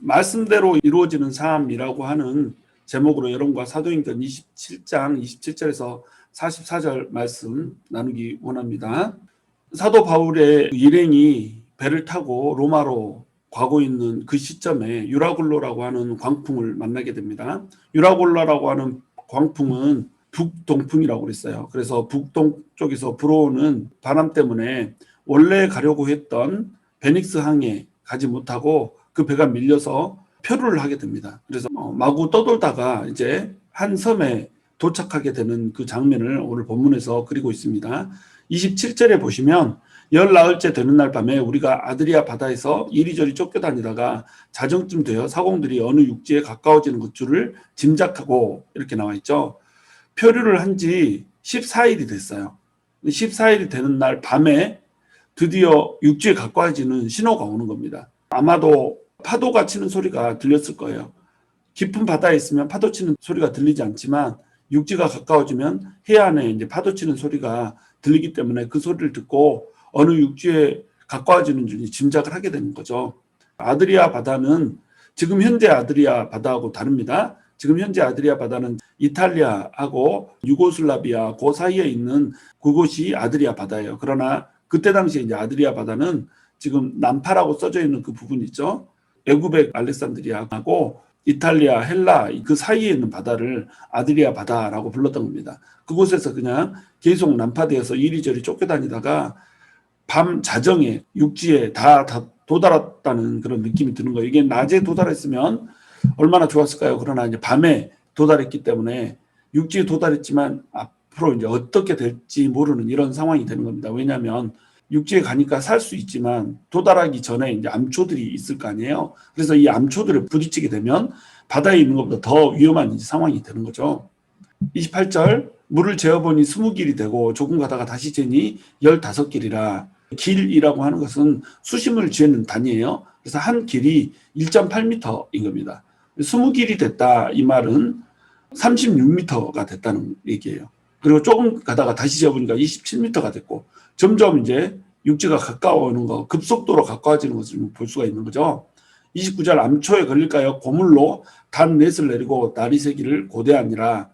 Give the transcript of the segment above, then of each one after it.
말씀대로 이루어지는 삶이라고 하는 제목으로 여러분과 사도행전 27장 27절에서 44절 말씀 나누기 원합니다. 사도 바울의 일행이 배를 타고 로마로 가고 있는 그 시점에 유라굴로라고 하는 광풍을 만나게 됩니다. 유라굴로라고 하는 광풍은 북동풍이라고 그랬어요. 그래서 북동쪽에서 불어오는 바람 때문에 원래 가려고 했던 베닉스 항에 가지 못하고 그 배가 밀려서 표류를 하게 됩니다. 그래서 마구 떠돌다가 이제 한 섬에 도착하게 되는 그 장면을 오늘 본문에서 그리고 있습니다. 27절에 보시면 열나흘째 되는 날 밤에 우리가 아드리아 바다에서 이리저리 쫓겨다니다가 자정쯤 되어 사공들이 어느 육지에 가까워지는 것 줄을 짐작하고 이렇게 나와 있죠. 표류를 한 지 14일이 됐어요. 14일이 되는 날 밤에 드디어 육지에 가까워지는 신호가 오는 겁니다. 아마도 파도가 치는 소리가 들렸을 거예요. 깊은 바다에 있으면 파도 치는 소리가 들리지 않지만 육지가 가까워지면 해안에 이제 파도 치는 소리가 들리기 때문에 그 소리를 듣고 어느 육지에 가까워지는 줄 짐작을 하게 되는 거죠. 아드리아 바다는 지금 현재 아드리아 바다하고 다릅니다. 지금 현재 아드리아 바다는 이탈리아하고 유고슬라비아 그 사이에 있는 그곳이 아드리아 바다예요. 그러나 그때 당시에 이제 아드리아 바다는 지금 남파라고 써져 있는 그 부분 있죠. 애굽의 알렉산드리아하고 이탈리아, 헬라 그 사이에 있는 바다를 아드리아 바다라고 불렀던 겁니다. 그곳에서 그냥 계속 난파되어서 이리저리 쫓겨다니다가 밤 자정에 육지에 다 도달했다는 그런 느낌이 드는 거예요. 이게 낮에 도달했으면 얼마나 좋았을까요? 그러나 이제 밤에 도달했기 때문에 육지에 도달했지만 앞으로 이제 어떻게 될지 모르는 이런 상황이 되는 겁니다. 왜냐하면 육지에 가니까 살 수 있지만 도달하기 전에 이제 암초들이 있을 거 아니에요. 그래서 이 암초들을 부딪히게 되면 바다에 있는 것보다 더 위험한 상황이 되는 거죠. 28절 물을 재어보니 20길이 되고 조금 가다가 다시 재니 15길이라. 길이라고 하는 것은 수심을 재는 단위예요. 그래서 한 길이 1.8m인 겁니다. 20길이 됐다 이 말은 36m가 됐다는 얘기예요. 그리고 조금 가다가 다시 재보니까 27m가 됐고 점점 이제 육지가 가까워오는 거, 급속도로 가까워지는 것을 볼 수가 있는 거죠. 29절 암초에 걸릴까요? 고물로 단 넷을 내리고 날이 새기를 고대하니라.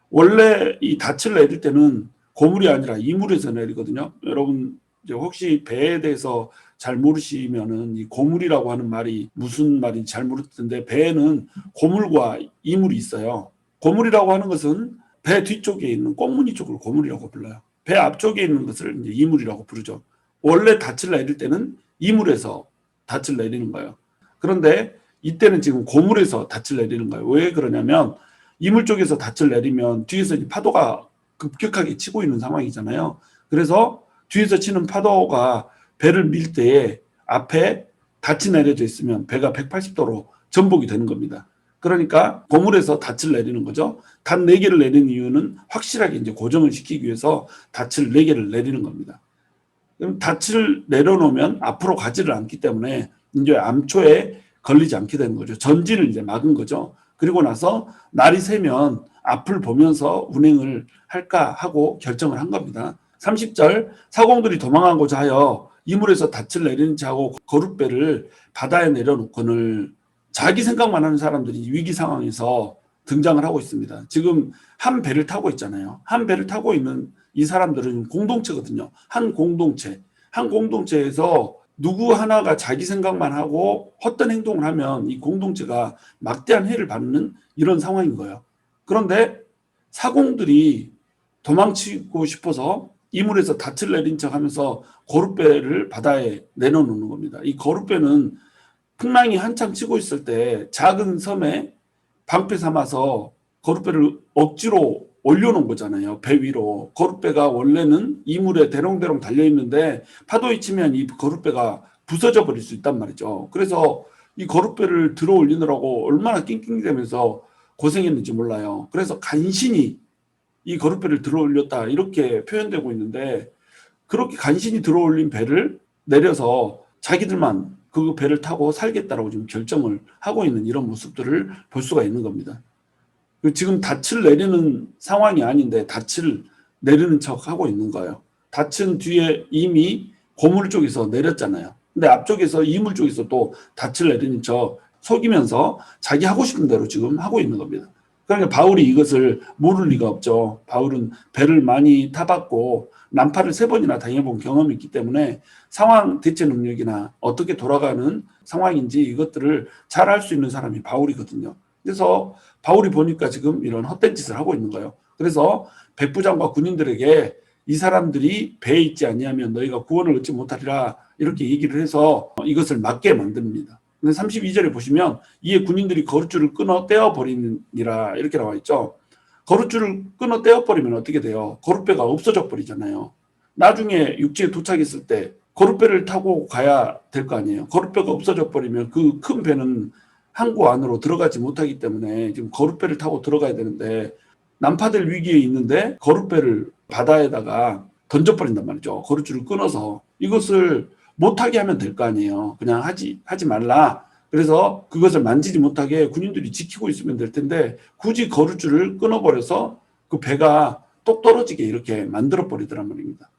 원래 이 닻을 내릴 때는 고물이 아니라 이물에서 내리거든요. 여러분 이제 혹시 배에 대해서 잘 모르시면은 이 고물이라고 하는 말이 무슨 말인지 잘 모를 텐데 배에는 고물과 이물이 있어요. 고물이라고 하는 것은 배 뒤쪽에 있는 꽁무니 쪽을 고물이라고 불러요. 배 앞쪽에 있는 것을 이제 이물이라고 부르죠. 원래 닻을 내릴 때는 이물에서 닻을 내리는 거예요. 그런데 이때는 지금 고물에서 닻을 내리는 거예요. 왜 그러냐면 이물 쪽에서 닻을 내리면 뒤에서 파도가 급격하게 치고 있는 상황이잖아요. 그래서 뒤에서 치는 파도가 배를 밀 때에 앞에 닻이 내려져 있으면 배가 180도로 전복이 되는 겁니다. 그러니까 고물에서 닻을 내리는 거죠. 닷 4개를 내리는 이유는 확실하게 이제 고정을 시키기 위해서 닻을 4개를 내리는 겁니다. 그럼 닻을 내려놓으면 앞으로 가지를 않기 때문에 이제 암초에 걸리지 않게 되는 거죠. 전진을 이제 막은 거죠. 그리고 나서 날이 새면 앞을 보면서 운행을 할까 하고 결정을 한 겁니다. 30절 사공들이 도망하고자 하여 이물에서 닻을 내리는 자하고 거룻배를 바다에 내려놓거늘. 자기 생각만 하는 사람들이 위기 상황에서 등장을 하고 있습니다. 지금 한 배를 타고 있잖아요. 한 배를 타고 있는 이 사람들은 공동체거든요. 한 공동체에서 누구 하나가 자기 생각만 하고 헛된 행동을 하면 이 공동체가 막대한 해를 받는 이런 상황인 거예요. 그런데 사공들이 도망치고 싶어서 이물에서 닻을 내린 척 하면서 거룻배를 바다에 내려놓는 겁니다. 이 거룻배는 풍랑이 한참 치고 있을 때 작은 섬에 방패 삼아서 거룻배를 억지로 올려놓은 거잖아요. 배 위로. 거룻배가 원래는 이물에 대롱대롱 달려있는데 파도에 치면 이 거룻배가 부서져 버릴 수 있단 말이죠. 그래서 이 거룻배를 들어 올리느라고 얼마나 낑낑대면서 고생했는지 몰라요. 그래서 간신히 이 거룻배를 들어 올렸다 이렇게 표현되고 있는데 그렇게 간신히 들어 올린 배를 내려서 자기들만 그 배를 타고 살겠다라고 지금 결정을 하고 있는 이런 모습들을 볼 수가 있는 겁니다. 지금 닻을 내리는 상황이 아닌데 닻을 내리는 척 하고 있는 거예요. 닻은 뒤에 이미 고물 쪽에서 내렸잖아요. 근데 앞쪽에서 이물 쪽에서 또 닻을 내리는 척 속이면서 자기 하고 싶은 대로 지금 하고 있는 겁니다. 그러니까 바울이 이것을 모를 리가 없죠. 바울은 배를 많이 타봤고 난파를 3번이나 당해본 경험이 있기 때문에 상황 대처 능력이나 어떻게 돌아가는 상황인지 이것들을 잘 알 수 있는 사람이 바울이거든요. 그래서 바울이 보니까 지금 이런 헛된 짓을 하고 있는 거예요. 그래서 백부장과 군인들에게 이 사람들이 배에 있지 아니하면 너희가 구원을 얻지 못하리라 이렇게 얘기를 해서 이것을 막게 만듭니다. 근데 32절에 보시면 이에 군인들이 거룻줄을 끊어 떼어버리니라 이렇게 나와 있죠. 거룻줄을 끊어 떼어버리면 어떻게 돼요? 거룻배가 없어져 버리잖아요. 나중에 육지에 도착했을 때 거룻배를 타고 가야 될 거 아니에요. 거룻배가 없어져 버리면 그 큰 배는 항구 안으로 들어가지 못하기 때문에 지금 거룻배를 타고 들어가야 되는데 난파될 위기에 있는데 거룻배를 바다에다가 던져버린단 말이죠. 거룻줄을 끊어서 이것을 못하게 하면 될 거 아니에요. 그냥 하지 말라. 그래서 그것을 만지지 못하게 군인들이 지키고 있으면 될 텐데 굳이 거룻줄을 끊어버려서 그 배가 똑 떨어지게 이렇게 만들어버리더란 말입니다.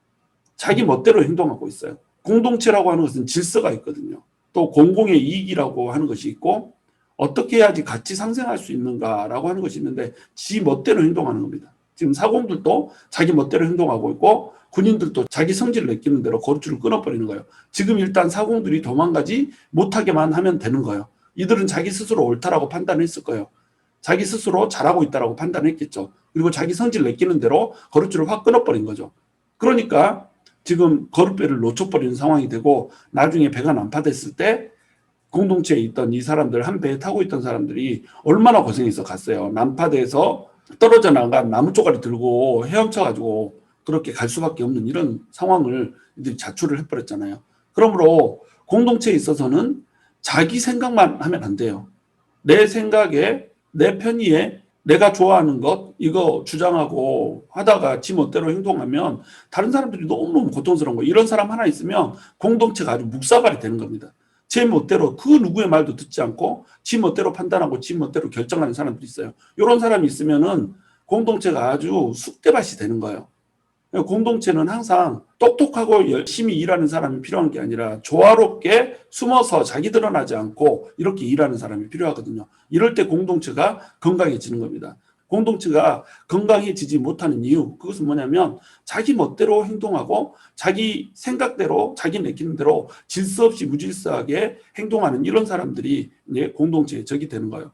자기 멋대로 행동하고 있어요. 공동체라고 하는 것은 질서가 있거든요. 또 공공의 이익이라고 하는 것이 있고 어떻게 해야지 같이 상생할 수 있는가라고 하는 것이 있는데 지 멋대로 행동하는 겁니다. 지금 사공들도 자기 멋대로 행동하고 있고 군인들도 자기 성질을 내키는 대로 거룻줄을 끊어버리는 거예요. 지금 일단 사공들이 도망가지 못하게만 하면 되는 거예요. 이들은 자기 스스로 옳다라고 판단했을 거예요. 자기 스스로 잘하고 있다라고 판단했겠죠. 그리고 자기 성질 내키는 대로 거룻줄을 확 끊어버린 거죠. 그러니까 지금 거룻배를 놓쳐버리는 상황이 되고 나중에 배가 난파됐을 때 공동체에 있던 이 사람들 한 배에 타고 있던 사람들이 얼마나 고생해서 갔어요. 난파돼서 떨어져 나간 나무 쪼가리 들고 헤엄쳐가지고 그렇게 갈 수밖에 없는 이런 상황을 이들이 자초를 해버렸잖아요. 그러므로 공동체에 있어서는 자기 생각만 하면 안 돼요. 내 생각에 내 편의에 내가 좋아하는 것 이거 주장하고 하다가 지 멋대로 행동하면 다른 사람들이 너무너무 고통스러운 거예요. 이런 사람 하나 있으면 공동체가 아주 묵사발이 되는 겁니다. 제 멋대로 그 누구의 말도 듣지 않고 지 멋대로 판단하고 지 멋대로 결정하는 사람들이 있어요. 이런 사람이 있으면은 공동체가 아주 쑥대밭이 되는 거예요. 공동체는 항상 똑똑하고 열심히 일하는 사람이 필요한 게 아니라 조화롭게 숨어서 자기 드러나지 않고 이렇게 일하는 사람이 필요하거든요. 이럴 때 공동체가 건강해지는 겁니다. 공동체가 건강해지지 못하는 이유 그것은 뭐냐면 자기 멋대로 행동하고 자기 생각대로 자기 내키는 대로 질서 없이 무질서하게 행동하는 이런 사람들이 이제 공동체의 적이 되는 거예요.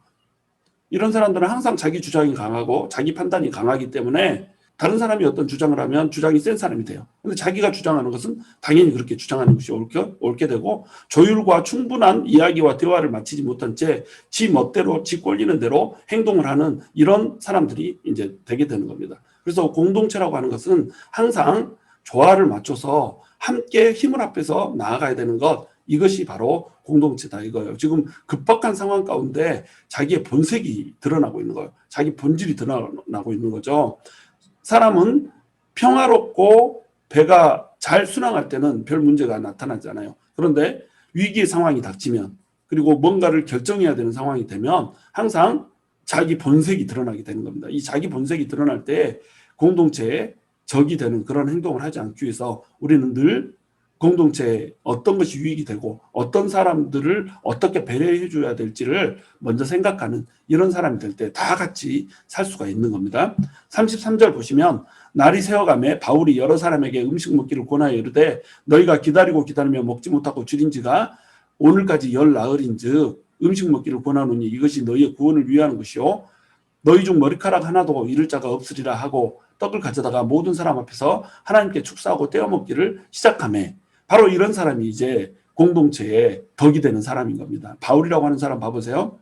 이런 사람들은 항상 자기 주장이 강하고 자기 판단이 강하기 때문에 다른 사람이 어떤 주장을 하면 주장이 센 사람이 돼요. 근데 자기가 주장하는 것은 당연히 그렇게 주장하는 것이 옳게 되고 조율과 충분한 이야기와 대화를 마치지 못한 채 지 멋대로 지 꼴리는 대로 행동을 하는 이런 사람들이 이제 되게 되는 겁니다. 그래서 공동체라고 하는 것은 항상 조화를 맞춰서 함께 힘을 합해서 나아가야 되는 것 이것이 바로 공동체다 이거예요. 지금 급박한 상황 가운데 자기의 본색이 드러나고 있는 거예요. 자기 본질이 드러나고 있는 거죠. 사람은 평화롭고 배가 잘 순항할 때는 별 문제가 나타나잖아요. 그런데 위기의 상황이 닥치면 그리고 뭔가를 결정해야 되는 상황이 되면 항상 자기 본색이 드러나게 되는 겁니다. 이 자기 본색이 드러날 때 공동체에 적이 되는 그런 행동을 하지 않기 위해서 우리는 늘 공동체에 어떤 것이 유익이 되고 어떤 사람들을 어떻게 배려해 줘야 될지를 먼저 생각하는 이런 사람이 될 때 다 같이 살 수가 있는 겁니다. 33절 보시면 날이 새어가매 바울이 여러 사람에게 음식 먹기를 권하여 이르되 너희가 기다리며 먹지 못하고 줄인 지가 오늘까지 열 나흘인즉 음식 먹기를 권하노니 이것이 너희의 구원을 위하는 것이요 너희 중 머리카락 하나도 잃을 자가 없으리라 하고 떡을 가져다가 모든 사람 앞에서 하나님께 축사하고 떼어 먹기를 시작하매 바로 이런 사람이 이제 공동체에 덕이 되는 사람인 겁니다. 바울이라고 하는 사람 봐보세요.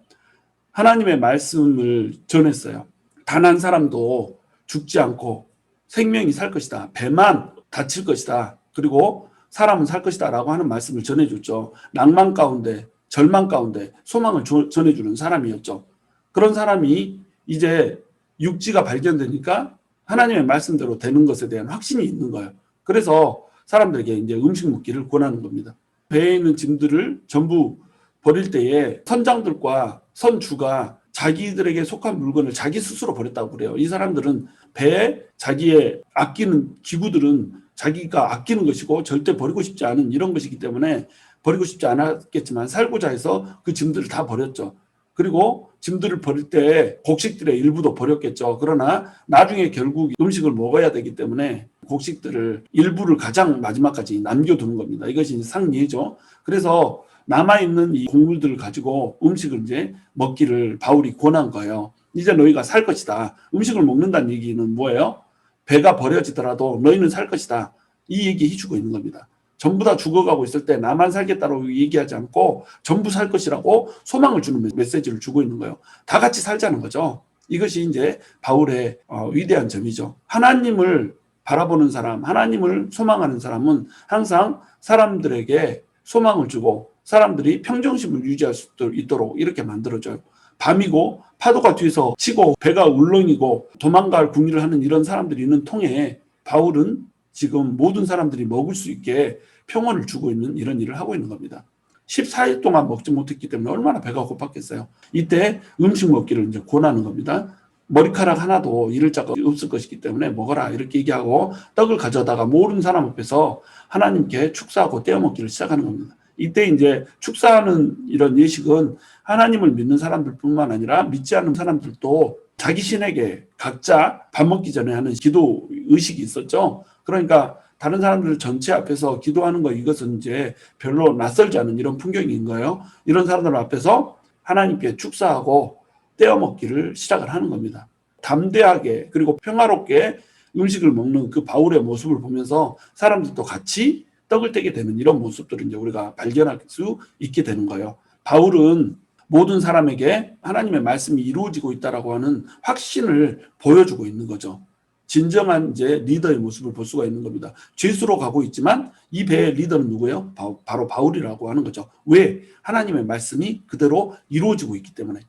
하나님의 말씀을 전했어요. 단 한 사람도 죽지 않고 생명이 살 것이다. 배만 다칠 것이다. 그리고 사람은 살 것이다 라고 하는 말씀을 전해줬죠. 낭만 가운데 절망 가운데 소망을 전해주는 사람이었죠. 그런 사람이 이제 육지가 발견되니까 하나님의 말씀대로 되는 것에 대한 확신이 있는 거예요. 그래서 사람들에게 이제 음식 먹기를 권하는 겁니다. 배에 있는 짐들을 전부 버릴 때에 선장들과 선주가 자기들에게 속한 물건을 자기 스스로 버렸다고 그래요. 이 사람들은 배에 자기의 아끼는 기구들은 자기가 아끼는 것이고 절대 버리고 싶지 않은 이런 것이기 때문에 버리고 싶지 않았겠지만 살고자 해서 그 짐들을 다 버렸죠. 그리고 짐들을 버릴 때 곡식들의 일부도 버렸겠죠. 그러나 나중에 결국 음식을 먹어야 되기 때문에 곡식들을 일부를 가장 마지막까지 남겨두는 겁니다. 이것이 상례죠. 그래서 남아있는 이 곡물들을 가지고 음식을 이제 먹기를 바울이 권한 거예요. 이제 너희가 살 것이다. 음식을 먹는다는 얘기는 뭐예요? 배가 버려지더라도 너희는 살 것이다. 이 얘기 해주고 있는 겁니다. 전부 다 죽어가고 있을 때 나만 살겠다고 얘기하지 않고 전부 살 것이라고 소망을 주는 메시지를 주고 있는 거예요. 다 같이 살자는 거죠. 이것이 이제 바울의 위대한 점이죠. 하나님을 바라보는 사람, 하나님을 소망하는 사람은 항상 사람들에게 소망을 주고 사람들이 평정심을 유지할 수 있도록 이렇게 만들어줘요. 밤이고 파도가 뒤에서 치고 배가 울렁이고 도망갈 궁리를 하는 이런 사람들이 있는 통에 바울은 지금 모든 사람들이 먹을 수 있게 평온을 주고 있는 이런 일을 하고 있는 겁니다. 14일 동안 먹지 못했기 때문에 얼마나 배가 고팠겠어요. 이때 음식 먹기를 이제 권하는 겁니다. 머리카락 하나도 잃을 자가 없을 것이기 때문에 먹어라 이렇게 얘기하고 떡을 가져다가 모르는 사람 앞에서 하나님께 축사하고 떼어 먹기를 시작하는 겁니다. 이때 이제 축사하는 이런 예식은 하나님을 믿는 사람들뿐만 아니라 믿지 않는 사람들도 자기 신에게 각자 밥 먹기 전에 하는 기도 의식이 있었죠. 그러니까 다른 사람들 전체 앞에서 기도하는 거 이것은 이제 별로 낯설지 않은 이런 풍경인 거예요. 이런 사람들 앞에서 하나님께 축사하고 떼어 먹기를 시작을 하는 겁니다. 담대하게 그리고 평화롭게 음식을 먹는 그 바울의 모습을 보면서 사람들도 같이 떡을 떼게 되는 이런 모습들을 이제 우리가 발견할 수 있게 되는 거예요. 바울은 모든 사람에게 하나님의 말씀이 이루어지고 있다라고 하는 확신을 보여주고 있는 거죠. 진정한 이제 리더의 모습을 볼 수가 있는 겁니다. 죄수로 가고 있지만 이 배의 리더는 누구예요? 바로 바울이라고 하는 거죠. 왜? 하나님의 말씀이 그대로 이루어지고 있기 때문에.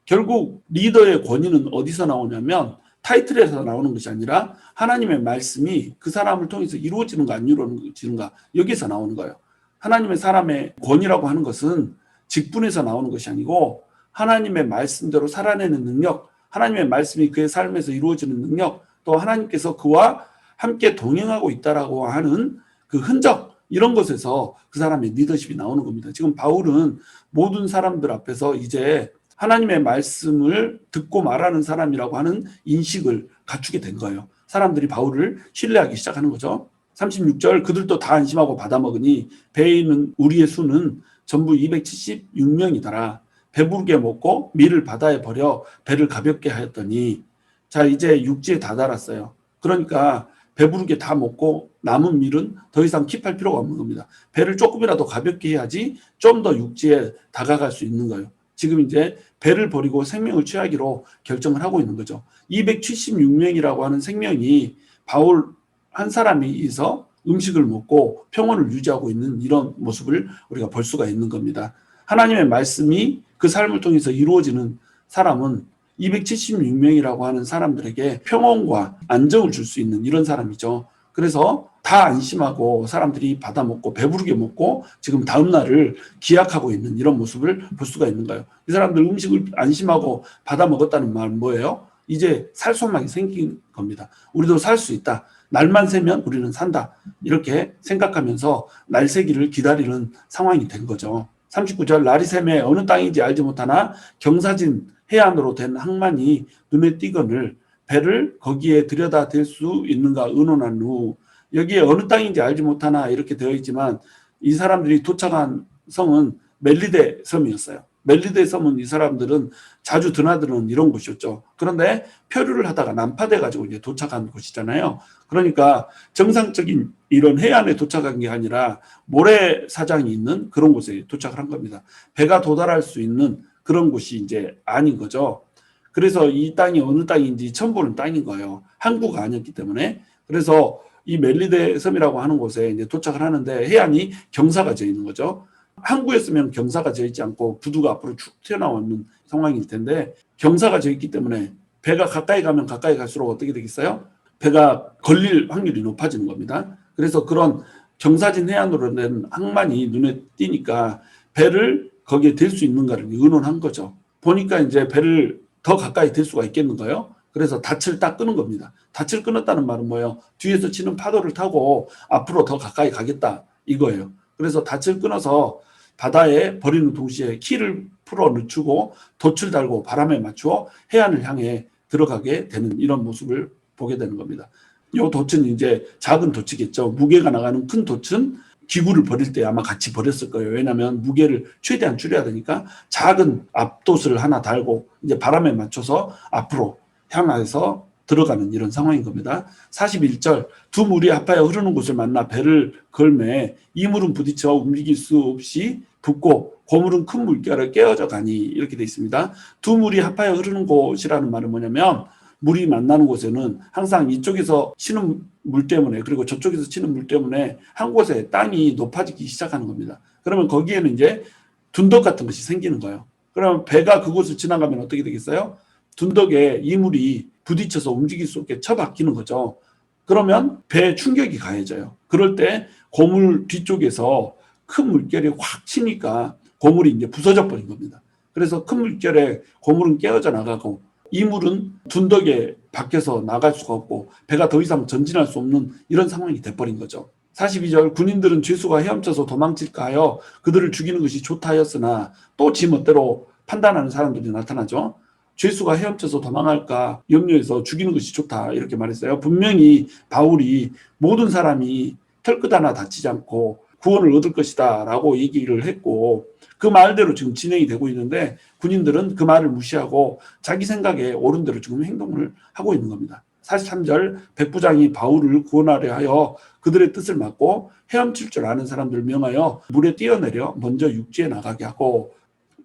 결국 리더의 권위는 어디서 나오냐면 타이틀에서 나오는 것이 아니라 하나님의 말씀이 그 사람을 통해서 이루어지는가 안 이루어지는가 여기서 나오는 거예요. 하나님의 사람의 권위라고 하는 것은 직분에서 나오는 것이 아니고 하나님의 말씀대로 살아내는 능력, 하나님의 말씀이 그의 삶에서 이루어지는 능력, 또 하나님께서 그와 함께 동행하고 있다라고 하는 그 흔적, 이런 것에서 그 사람의 리더십이 나오는 겁니다. 지금 바울은 모든 사람들 앞에서 이제 하나님의 말씀을 듣고 말하는 사람이라고 하는 인식을 갖추게 된 거예요. 사람들이 바울을 신뢰하기 시작하는 거죠. 36절 그들도 다 안심하고 받아먹으니 배에 있는 우리의 수는 전부 276명이더라. 배부르게 먹고 밀을 바다에 버려 배를 가볍게 하였더니 자 이제 육지에 다 달았어요. 그러니까 배부르게 다 먹고 남은 밀은 더 이상 킵할 필요가 없는 겁니다. 배를 조금이라도 가볍게 해야지 좀 더 육지에 다가갈 수 있는 거예요. 지금 이제 배를 버리고 생명을 취하기로 결정을 하고 있는 거죠. 276명이라고 하는 생명이 바울 한 사람이 있어 음식을 먹고 평온을 유지하고 있는 이런 모습을 우리가 볼 수가 있는 겁니다. 하나님의 말씀이 그 삶을 통해서 이루어지는 사람은 276명이라고 하는 사람들에게 평온과 안정을 줄 수 있는 이런 사람이죠. 그래서 다 안심하고 사람들이 받아먹고 배부르게 먹고 지금 다음 날을 기약하고 있는 이런 모습을 볼 수가 있는 거예요. 이 사람들 음식을 안심하고 받아먹었다는 말은 뭐예요? 이제 살 소망이 생긴 겁니다. 우리도 살 수 있다. 날만 새면 우리는 산다. 이렇게 생각하면서 날 새기를 기다리는 상황이 된 거죠. 39절 날이 새매 어느 땅인지 알지 못하나 경사진 해안으로 된 항만이 눈에 띄거늘 배를 거기에 들여다 댈 수 있는가 의논한 후 여기에 어느 땅인지 알지 못하나 이렇게 되어 있지만 이 사람들이 도착한 성은 멜리데 섬이었어요. 멜리데 섬은 이 사람들은 자주 드나드는 이런 곳이었죠. 그런데 표류를 하다가 난파돼 가지고 이제 도착한 곳이잖아요. 그러니까 정상적인 이런 해안에 도착한 게 아니라 모래사장이 있는 그런 곳에 도착을 한 겁니다. 배가 도달할 수 있는 그런 곳이 이제 아닌 거죠. 그래서 이 땅이 어느 땅인지 처음 보는 땅인 거예요. 항구가 아니었기 때문에. 그래서 이 멜리데 섬이라고 하는 곳에 이제 도착을 하는데 해안이 경사가 져 있는 거죠. 항구였으면 경사가 져 있지 않고 부두가 앞으로 쭉 튀어나오는 상황일 텐데 경사가 져 있기 때문에 배가 가까이 가면 가까이 갈수록 어떻게 되겠어요? 배가 걸릴 확률이 높아지는 겁니다. 그래서 그런 경사진 해안으로 된 항만이 눈에 띄니까 배를 거기에 댈 수 있는가를 의논한 거죠. 보니까 이제 배를 더 가까이 댈 수가 있겠는가요? 그래서 닻을 딱 끄는 겁니다. 닻을 끊었다는 말은 뭐예요? 뒤에서 치는 파도를 타고 앞으로 더 가까이 가겠다 이거예요. 그래서 닻을 끊어서 바다에 버리는 동시에 키를 풀어 늦추고 돛을 달고 바람에 맞추어 해안을 향해 들어가게 되는 이런 모습을 보게 되는 겁니다. 이 돛은 이제 작은 돛이겠죠. 무게가 나가는 큰 돛은 기구를 버릴 때 아마 같이 버렸을 거예요. 왜냐하면 무게를 최대한 줄여야 되니까 작은 앞돛을 하나 달고 이제 바람에 맞춰서 앞으로 향해서 들어가는 이런 상황인 겁니다. 41절 두 물이 합하여 흐르는 곳을 만나 배를 걸매 이 물은 부딪혀 움직일 수 없이 붓고 고물은 큰 물결에 깨어져 가니 이렇게 되어 있습니다. 두 물이 합하여 흐르는 곳이라는 말은 뭐냐면 물이 만나는 곳에는 항상 이쪽에서 치는 물 때문에 그리고 저쪽에서 치는 물 때문에 한 곳에 땅이 높아지기 시작하는 겁니다. 그러면 거기에는 이제 둔덕 같은 것이 생기는 거예요. 그러면 배가 그곳을 지나가면 어떻게 되겠어요? 둔덕에 이 물이 부딪혀서 움직일 수 없게 처박히는 거죠. 그러면 배에 충격이 가해져요. 그럴 때 고물 뒤쪽에서 큰 물결이 확 치니까 고물이 이제 부서져 버린 겁니다. 그래서 큰 물결에 고물은 깨어져 나가고 이 물은 둔덕에 박혀서 나갈 수가 없고 배가 더 이상 전진할 수 없는 이런 상황이 돼버린 거죠. 42절 군인들은 죄수가 헤엄쳐서 도망칠까 하여 그들을 죽이는 것이 좋다 하였으나 또 지 멋대로 판단하는 사람들이 나타나죠. 죄수가 헤엄쳐서 도망할까 염려해서 죽이는 것이 좋다 이렇게 말했어요. 분명히 바울이 모든 사람이 털끝 하나 다치지 않고 구원을 얻을 것이다 라고 얘기를 했고 그 말대로 지금 진행이 되고 있는데 군인들은 그 말을 무시하고 자기 생각에 옳은 대로 지금 행동을 하고 있는 겁니다. 43절 백부장이 바울을 구원하려 하여 그들의 뜻을 막고 헤엄칠 줄 아는 사람들을 명하여 물에 뛰어내려 먼저 육지에 나가게 하고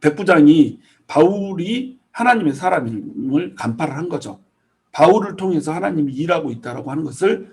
백부장이 바울이 하나님의 사람임을 간파를 한 거죠. 바울을 통해서 하나님이 일하고 있다라고 하는 것을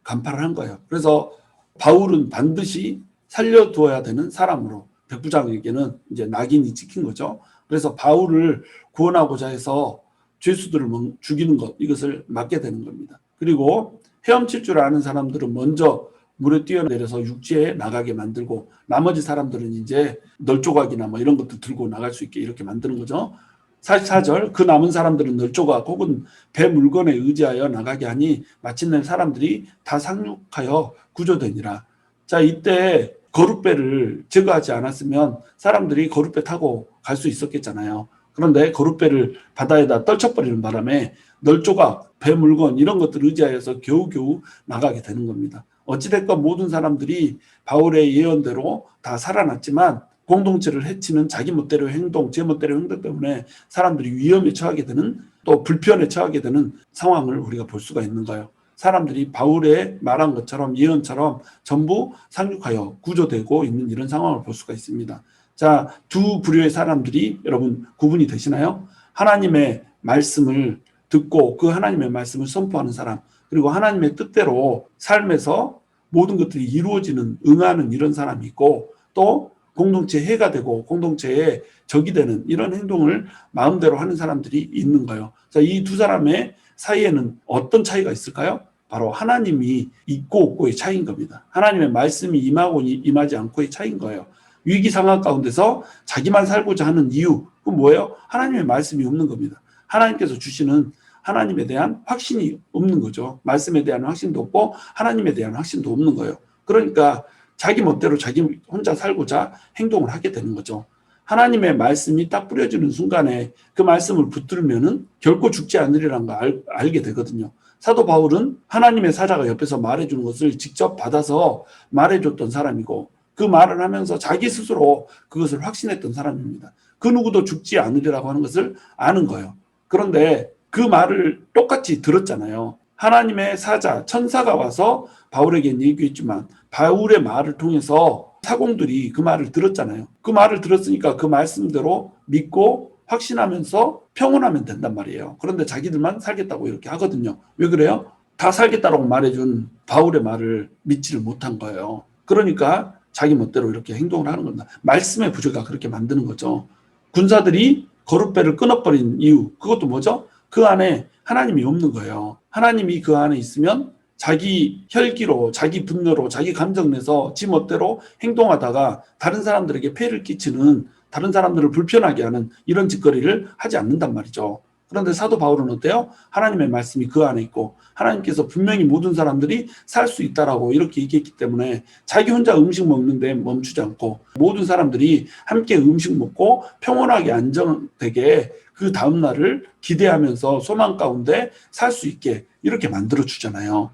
간파를 한 거예요. 그래서 바울은 반드시 살려두어야 되는 사람으로 백부장에게는 이제 낙인이 찍힌 거죠. 그래서 바울을 구원하고자 해서 죄수들을 죽이는 것 이것을 막게 되는 겁니다. 그리고 헤엄칠 줄 아는 사람들은 먼저 물에 뛰어내려서 육지에 나가게 만들고 나머지 사람들은 이제 널조각이나 뭐 이런 것도 들고 나갈 수 있게 이렇게 만드는 거죠. 44절 그 남은 사람들은 널조각 혹은 배 물건에 의지하여 나가게 하니 마침내 사람들이 다 상륙하여 구조되니라. 자, 이때 거룻배를 제거하지 않았으면 사람들이 거룻배 타고 갈 수 있었겠잖아요. 그런데 거룻배를 바다에다 떨쳐버리는 바람에 널조각, 배 물건 이런 것들을 의지하여서 겨우겨우 나가게 되는 겁니다. 어찌됐건 모든 사람들이 바울의 예언대로 다 살아났지만 공동체를 해치는 자기 멋대로의 행동, 제 멋대로의 행동 때문에 사람들이 위험에 처하게 되는 또 불편에 처하게 되는 상황을 우리가 볼 수가 있는 거예요. 사람들이 바울의 말한 것처럼 예언처럼 전부 상륙하여 구조되고 있는 이런 상황을 볼 수가 있습니다. 자, 두 부류의 사람들이 여러분 구분이 되시나요? 하나님의 말씀을 듣고 그 하나님의 말씀을 선포하는 사람, 그리고 하나님의 뜻대로 삶에서 모든 것들이 이루어지는 응하는 이런 사람이 있고 또 공동체에 해가 되고 공동체에 적이 되는 이런 행동을 마음대로 하는 사람들이 있는 거예요. 자, 이 두 사람의 사이에는 어떤 차이가 있을까요? 바로 하나님이 있고 없고의 차이인 겁니다. 하나님의 말씀이 임하고 임하지 않고의 차이인 거예요. 위기 상황 가운데서 자기만 살고자 하는 이유, 그건 뭐예요? 하나님의 말씀이 없는 겁니다. 하나님께서 주시는 하나님에 대한 확신이 없는 거죠. 말씀에 대한 확신도 없고 하나님에 대한 확신도 없는 거예요. 그러니까 자기 멋대로 자기 혼자 살고자 행동을 하게 되는 거죠. 하나님의 말씀이 딱 뿌려지는 순간에 그 말씀을 붙들면은 결코 죽지 않으리라는 걸 알게 되거든요. 사도 바울은 하나님의 사자가 옆에서 말해주는 것을 직접 받아서 말해줬던 사람이고 그 말을 하면서 자기 스스로 그것을 확신했던 사람입니다. 그 누구도 죽지 않으리라고 하는 것을 아는 거예요. 그런데 그 말을 똑같이 들었잖아요. 하나님의 사자, 천사가 와서 바울에게 얘기했지만 바울의 말을 통해서 사공들이 그 말을 들었잖아요. 그 말을 들었으니까 그 말씀대로 믿고 확신하면서 평온하면 된단 말이에요. 그런데 자기들만 살겠다고 이렇게 하거든요. 왜 그래요? 다 살겠다고 말해준 바울의 말을 믿지를 못한 거예요. 그러니까 자기 멋대로 이렇게 행동을 하는 겁니다. 말씀의 부재가 그렇게 만드는 거죠. 군사들이 거룻배를 끊어버린 이유, 그것도 뭐죠? 그 안에 하나님이 없는 거예요. 하나님이 그 안에 있으면 자기 혈기로, 자기 분노로, 자기 감정 내서 지 멋대로 행동하다가 다른 사람들에게 폐를 끼치는, 다른 사람들을 불편하게 하는 이런 짓거리를 하지 않는단 말이죠. 그런데 사도 바울은 어때요? 하나님의 말씀이 그 안에 있고 하나님께서 분명히 모든 사람들이 살 수 있다라고 이렇게 얘기했기 때문에 자기 혼자 음식 먹는데 멈추지 않고 모든 사람들이 함께 음식 먹고 평온하게 안정되게 그 다음 날을 기대하면서 소망 가운데 살 수 있게 이렇게 만들어 주잖아요.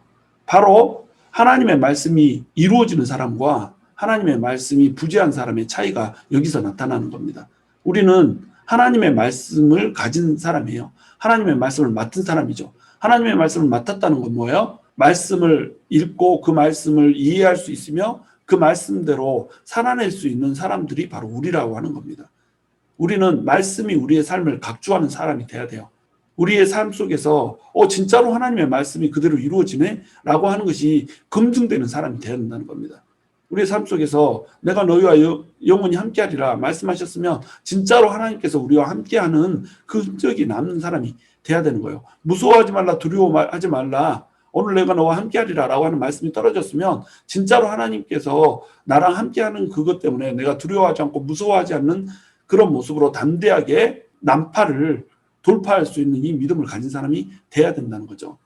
바로 하나님의 말씀이 이루어지는 사람과 하나님의 말씀이 부재한 사람의 차이가 여기서 나타나는 겁니다. 우리는 하나님의 말씀을 가진 사람이에요. 하나님의 말씀을 맡은 사람이죠. 하나님의 말씀을 맡았다는 건 뭐예요? 말씀을 읽고 그 말씀을 이해할 수 있으며 그 말씀대로 살아낼 수 있는 사람들이 바로 우리라고 하는 겁니다. 우리는 말씀이 우리의 삶을 각주하는 사람이 돼야 돼요. 우리의 삶 속에서 진짜로 하나님의 말씀이 그대로 이루어지네? 라고 하는 것이 검증되는 사람이 되어야 된다는 겁니다. 우리의 삶 속에서 내가 너희와 영원히 함께하리라 말씀하셨으면 진짜로 하나님께서 우리와 함께하는 그 흔적이 남는 사람이 돼야 되는 거예요. 무서워하지 말라, 두려워하지 말라, 오늘 내가 너와 함께하리라 라고 하는 말씀이 떨어졌으면 진짜로 하나님께서 나랑 함께하는 그것 때문에 내가 두려워하지 않고 무서워하지 않는 그런 모습으로 담대하게 난파를 돌파할 수 있는 이 믿음을 가진 사람이 돼야 된다는 거죠.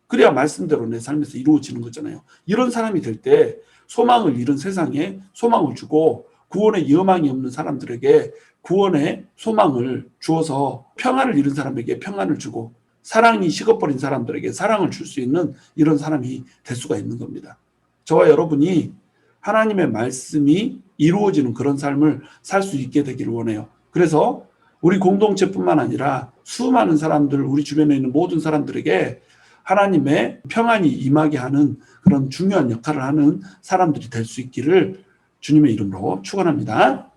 그래야 말씀대로 내 삶에서 이루어지는 거잖아요. 이런 사람이 될 때 소망을 잃은 세상에 소망을 주고 구원의 여망이 없는 사람들에게 구원의 소망을 주어서 평안을 잃은 사람에게 평안을 주고 사랑이 식어버린 사람들에게 사랑을 줄 수 있는 이런 사람이 될 수가 있는 겁니다. 저와 여러분이 하나님의 말씀이 이루어지는 그런 삶을 살 수 있게 되기를 원해요. 그래서 우리 공동체뿐만 아니라 수많은 사람들, 우리 주변에 있는 모든 사람들에게 하나님의 평안이 임하게 하는 그런 중요한 역할을 하는 사람들이 될 수 있기를 주님의 이름으로 축원합니다.